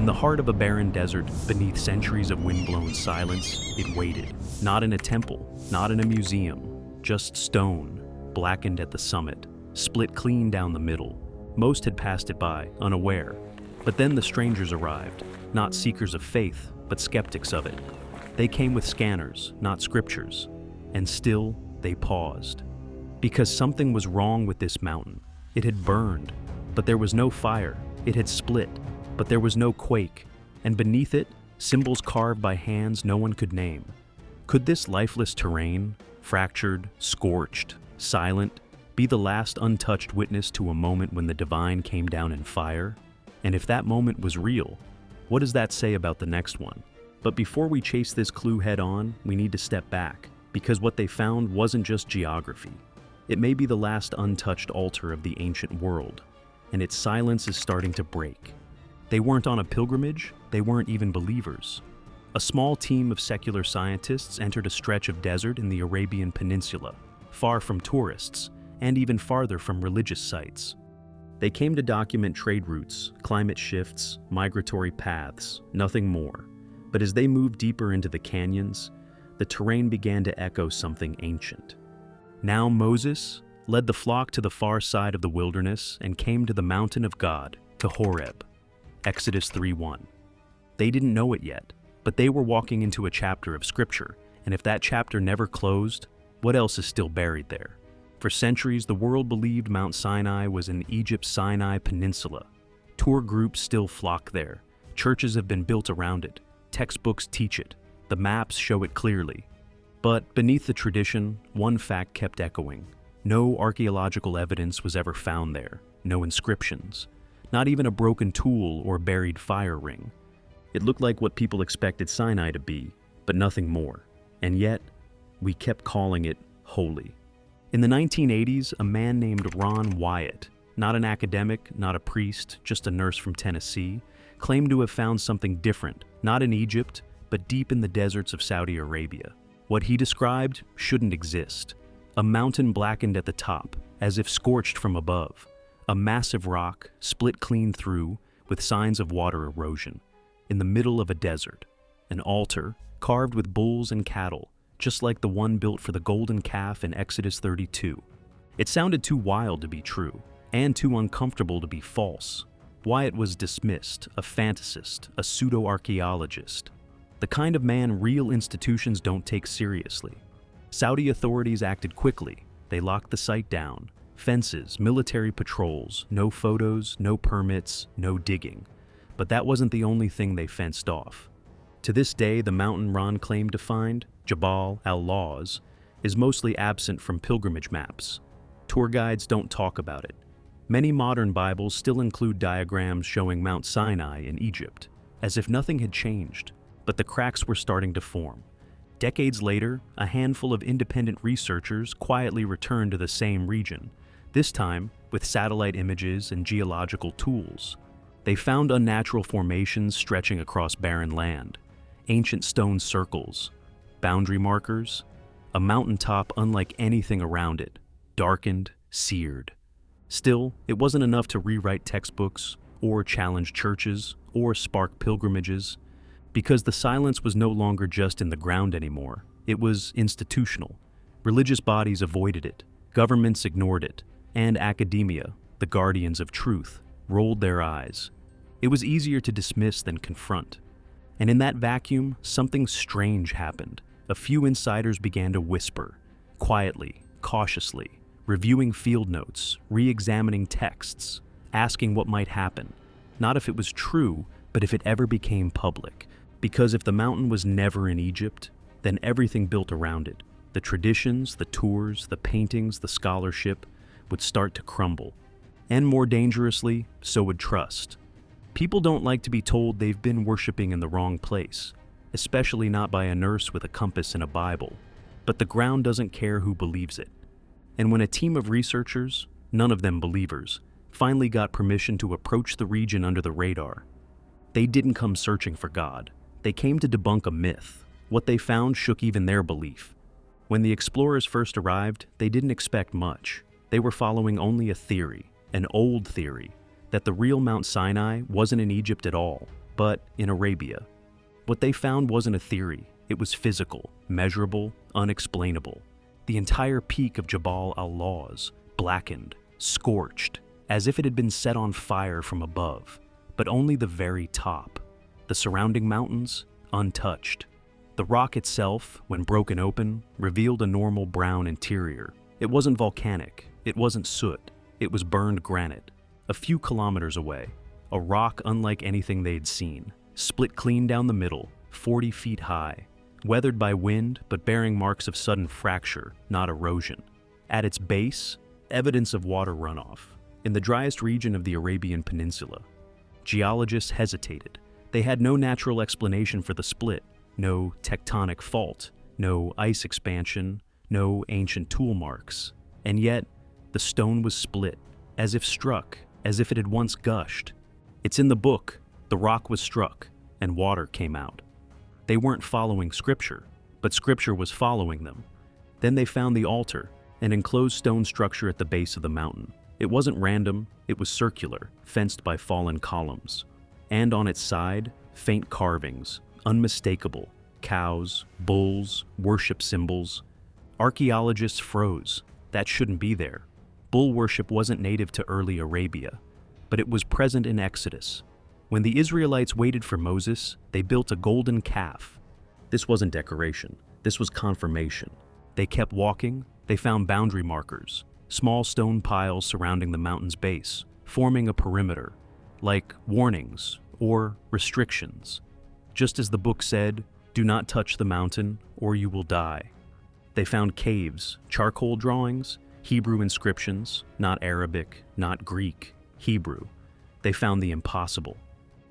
In the heart of a barren desert, beneath centuries of wind-blown silence, it waited. Not in a temple, not in a museum, just stone, blackened at the summit, split clean down the middle. Most had passed it by, unaware. But then the strangers arrived, not seekers of faith, but skeptics of it. They came with scanners, not scriptures. And still, they paused. Because something was wrong with this mountain. It had burned, but there was no fire. It had split, but there was no quake. And beneath it, symbols carved by hands no one could name. Could this lifeless terrain, fractured, scorched, silent, be the last untouched witness to a moment when the divine came down in fire? And if that moment was real, what does that say about the next one? But before we chase this clue head on, we need to step back, because what they found wasn't just geography. It may be the last untouched altar of the ancient world, and its silence is starting to break. They weren't on a pilgrimage, they weren't even believers. A small team of secular scientists entered a stretch of desert in the Arabian Peninsula, far from tourists, and even farther from religious sites. They came to document trade routes, climate shifts, migratory paths, nothing more. But as they moved deeper into the canyons, the terrain began to echo something ancient. Now Moses led the flock to the far side of the wilderness and came to the mountain of God, to Horeb. Exodus 3:1. They didn't know it yet, but they were walking into a chapter of Scripture, and if that chapter never closed, what else is still buried there? For centuries, the world believed Mount Sinai was in Egypt's Sinai Peninsula. Tour groups still flock there. Churches have been built around it. Textbooks teach it. The maps show it clearly. But beneath the tradition, one fact kept echoing. No archaeological evidence was ever found there. No inscriptions. Not even a broken tool or buried fire ring. It looked like what people expected Sinai to be, but nothing more. And yet, we kept calling it holy. In the 1980s, a man named Ron Wyatt, not an academic, not a priest, just a nurse from Tennessee, claimed to have found something different, not in Egypt, but deep in the deserts of Saudi Arabia. What he described shouldn't exist. A mountain blackened at the top, as if scorched from above. A massive rock, split clean through, with signs of water erosion. In the middle of a desert. An altar, carved with bulls and cattle, just like the one built for the golden calf in Exodus 32. It sounded too wild to be true, and too uncomfortable to be false. Wyatt was dismissed, a fantasist, a pseudo-archaeologist. The kind of man real institutions don't take seriously. Saudi authorities acted quickly. They locked the site down. Fences, military patrols, no photos, no permits, no digging. But that wasn't the only thing they fenced off. To this day, the mountain Ron claimed to find, Jabal al-Lawz, is mostly absent from pilgrimage maps. Tour guides don't talk about it. Many modern Bibles still include diagrams showing Mount Sinai in Egypt, as if nothing had changed, but the cracks were starting to form. Decades later, a handful of independent researchers quietly returned to the same region, this time with satellite images and geological tools. They found unnatural formations stretching across barren land, ancient stone circles, boundary markers, a mountaintop unlike anything around it, darkened, seared. Still, it wasn't enough to rewrite textbooks, or challenge churches, or spark pilgrimages, because the silence was no longer just in the ground anymore. It was institutional. Religious bodies avoided it, governments ignored it, and academia, the guardians of truth, rolled their eyes. It was easier to dismiss than confront. And in that vacuum, something strange happened. A few insiders began to whisper, quietly, cautiously, reviewing field notes, re-examining texts, asking what might happen. Not if it was true, but if it ever became public. Because if the mountain was never in Egypt, then everything built around it, the traditions, the tours, the paintings, the scholarship, would start to crumble. And more dangerously, so would trust. People don't like to be told they've been worshiping in the wrong place, especially not by a nurse with a compass and a Bible. But the ground doesn't care who believes it. And when a team of researchers, none of them believers, finally got permission to approach the region under the radar, they didn't come searching for God. They came to debunk a myth. What they found shook even their belief. When the explorers first arrived, they didn't expect much. They were following only a theory, an old theory, that the real Mount Sinai wasn't in Egypt at all, but in Arabia. What they found wasn't a theory, it was physical, measurable, unexplainable. The entire peak of Jabal al-Lawz, blackened, scorched, as if it had been set on fire from above, but only the very top. The surrounding mountains, untouched. The rock itself, when broken open, revealed a normal brown interior. It wasn't volcanic, it wasn't soot, it was burned granite. A few kilometers away, a rock unlike anything they'd seen, split clean down the middle, 40 feet high, weathered by wind but bearing marks of sudden fracture, not erosion. At its base, evidence of water runoff. In the driest region of the Arabian Peninsula, geologists hesitated. They had no natural explanation for the split, no tectonic fault, no ice expansion, no ancient tool marks. And yet, the stone was split, as if struck, as if it had once gushed. It's in the book, the rock was struck, and water came out. They weren't following scripture, but scripture was following them. Then they found the altar, an enclosed stone structure at the base of the mountain. It wasn't random, it was circular, fenced by fallen columns. And on its side, faint carvings, unmistakable, cows, bulls, worship symbols. Archaeologists froze. That shouldn't be there. Bull worship wasn't native to early Arabia, but it was present in Exodus. When the Israelites waited for Moses, they built a golden calf. This wasn't decoration, this was confirmation. They kept walking, they found boundary markers, small stone piles surrounding the mountain's base, forming a perimeter, like warnings or restrictions. Just as the book said, do not touch the mountain or you will die. They found caves, charcoal drawings, Hebrew inscriptions, not Arabic, not Greek, Hebrew. They found the impossible.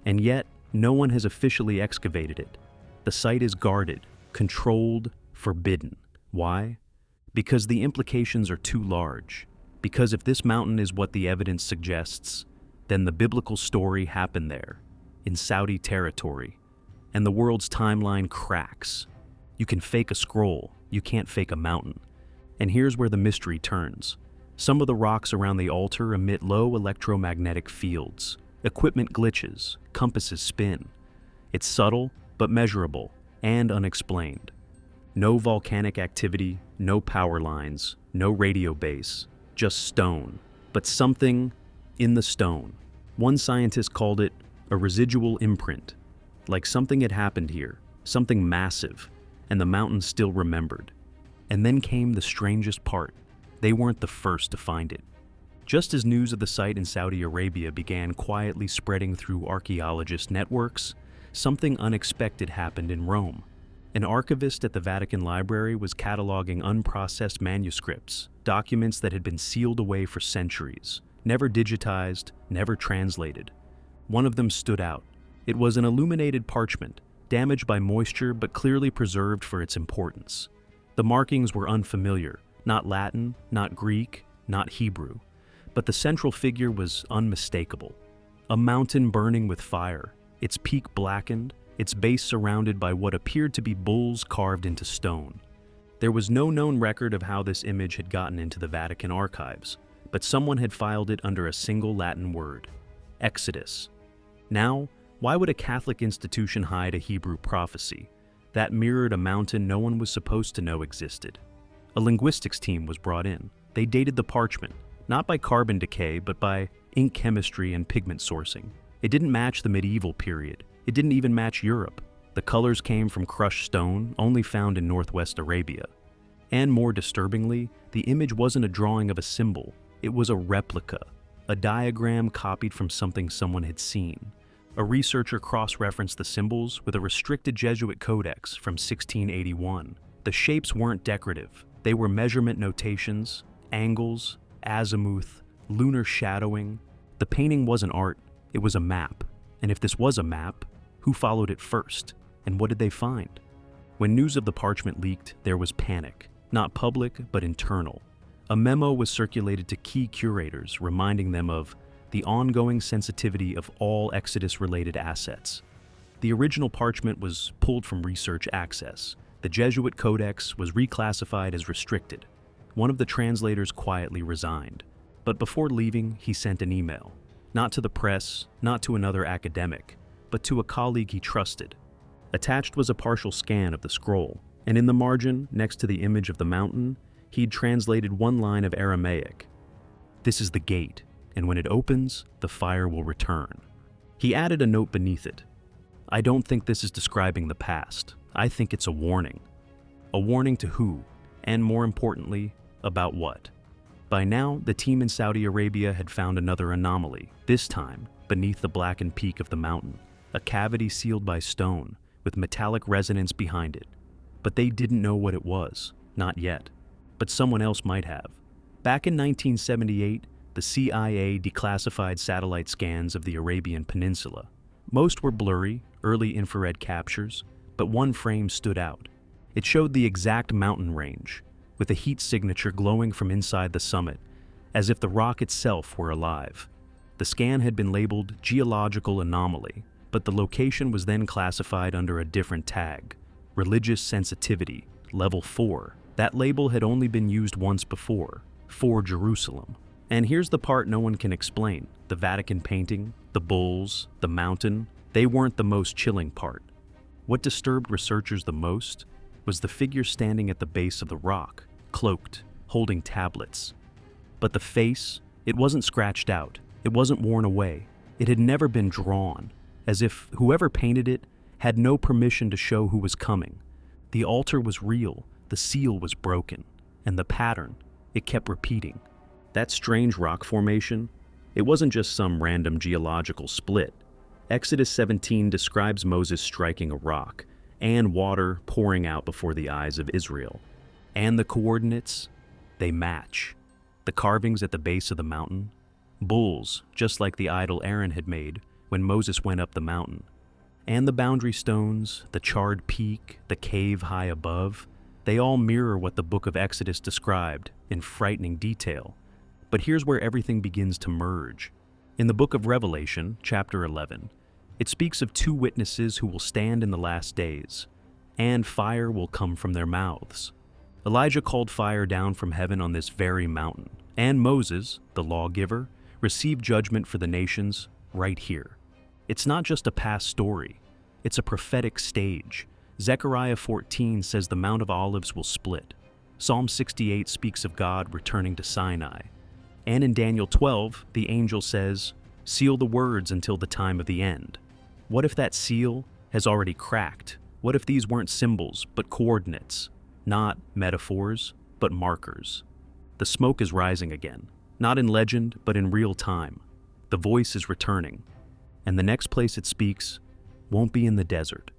And yet, no one has officially excavated it. The site is guarded, controlled, forbidden. Why? Because the implications are too large. Because if this mountain is what the evidence suggests, then the biblical story happened there, in Saudi territory, and the world's timeline cracks. You can fake a scroll, you can't fake a mountain. And here's where the mystery turns. Some of the rocks around the altar emit low electromagnetic fields. Equipment glitches, compasses spin. It's subtle, but measurable, and unexplained. No volcanic activity, no power lines, no radio base, just stone. But something in the stone. One scientist called it a residual imprint, like something had happened here, something massive, and the mountain still remembered. And then came the strangest part. They weren't the first to find it. Just as news of the site in Saudi Arabia began quietly spreading through archaeologist networks, something unexpected happened in Rome. An archivist at the Vatican Library was cataloging unprocessed manuscripts, documents that had been sealed away for centuries, never digitized, never translated. One of them stood out. It was an illuminated parchment, damaged by moisture but clearly preserved for its importance. The markings were unfamiliar, not Latin, not Greek, not Hebrew. But the central figure was unmistakable. A mountain burning with fire, its peak blackened, its base surrounded by what appeared to be bulls carved into stone. There was no known record of how this image had gotten into the Vatican archives, but someone had filed it under a single Latin word: Exodus. Now, why would a Catholic institution hide a Hebrew prophecy that mirrored a mountain no one was supposed to know existed? A linguistics team was brought in. They dated the parchment, not by carbon decay, but by ink chemistry and pigment sourcing. It didn't match the medieval period. It didn't even match Europe. The colors came from crushed stone, only found in northwest Arabia. And more disturbingly, the image wasn't a drawing of a symbol. It was a replica, a diagram copied from something someone had seen. A researcher cross-referenced the symbols with a restricted Jesuit codex from 1681. The shapes weren't decorative. They were measurement notations, angles, azimuth, lunar shadowing. The painting wasn't art, it was a map. And if this was a map, who followed it first? And what did they find? When news of the parchment leaked, there was panic. Not public, but internal. A memo was circulated to key curators, reminding them of the ongoing sensitivity of all Exodus-related assets. The original parchment was pulled from research access. The Jesuit codex was reclassified as restricted. One of the translators quietly resigned. But before leaving, he sent an email. Not to the press, not to another academic, but to a colleague he trusted. Attached was a partial scan of the scroll, and in the margin, next to the image of the mountain, he'd translated one line of Aramaic. "This is the gate, and when it opens, the fire will return." He added a note beneath it. "I don't think this is describing the past. I think it's a warning. A warning to who, and more importantly, about what?" By now, the team in Saudi Arabia had found another anomaly, this time beneath the blackened peak of the mountain, a cavity sealed by stone, with metallic resonance behind it. But they didn't know what it was, not yet. But someone else might have. Back in 1978, the CIA declassified satellite scans of the Arabian Peninsula. Most were blurry, early infrared captures, but one frame stood out. It showed the exact mountain range, with a heat signature glowing from inside the summit, as if the rock itself were alive. The scan had been labeled geological anomaly, but the location was then classified under a different tag, religious sensitivity, level 4. That label had only been used once before, for Jerusalem. And here's the part no one can explain. The Vatican painting, the bulls, the mountain, they weren't the most chilling part. What disturbed researchers the most was the figure standing at the base of the rock, cloaked, holding tablets. But the face, it wasn't scratched out, it wasn't worn away, it had never been drawn, as if whoever painted it had no permission to show who was coming. The altar was real, the seal was broken, and the pattern, it kept repeating. That strange rock formation, it wasn't just some random geological split. Exodus 17 describes Moses striking a rock, and water pouring out before the eyes of Israel. And the coordinates, they match. The carvings at the base of the mountain, bulls, just like the idol Aaron had made when Moses went up the mountain. And the boundary stones, the charred peak, the cave high above, they all mirror what the book of Exodus described in frightening detail. But here's where everything begins to merge. In the book of Revelation, chapter 11, it speaks of 2 witnesses who will stand in the last days, and fire will come from their mouths. Elijah called fire down from heaven on this very mountain, and Moses, the lawgiver, received judgment for the nations right here. It's not just a past story, it's a prophetic stage. Zechariah 14 says the Mount of Olives will split. Psalm 68 speaks of God returning to Sinai. And in Daniel 12, the angel says, "Seal the words until the time of the end." What if that seal has already cracked? What if these weren't symbols, but coordinates? Not metaphors, but markers. The smoke is rising again, not in legend, but in real time. The voice is returning, and the next place it speaks won't be in the desert.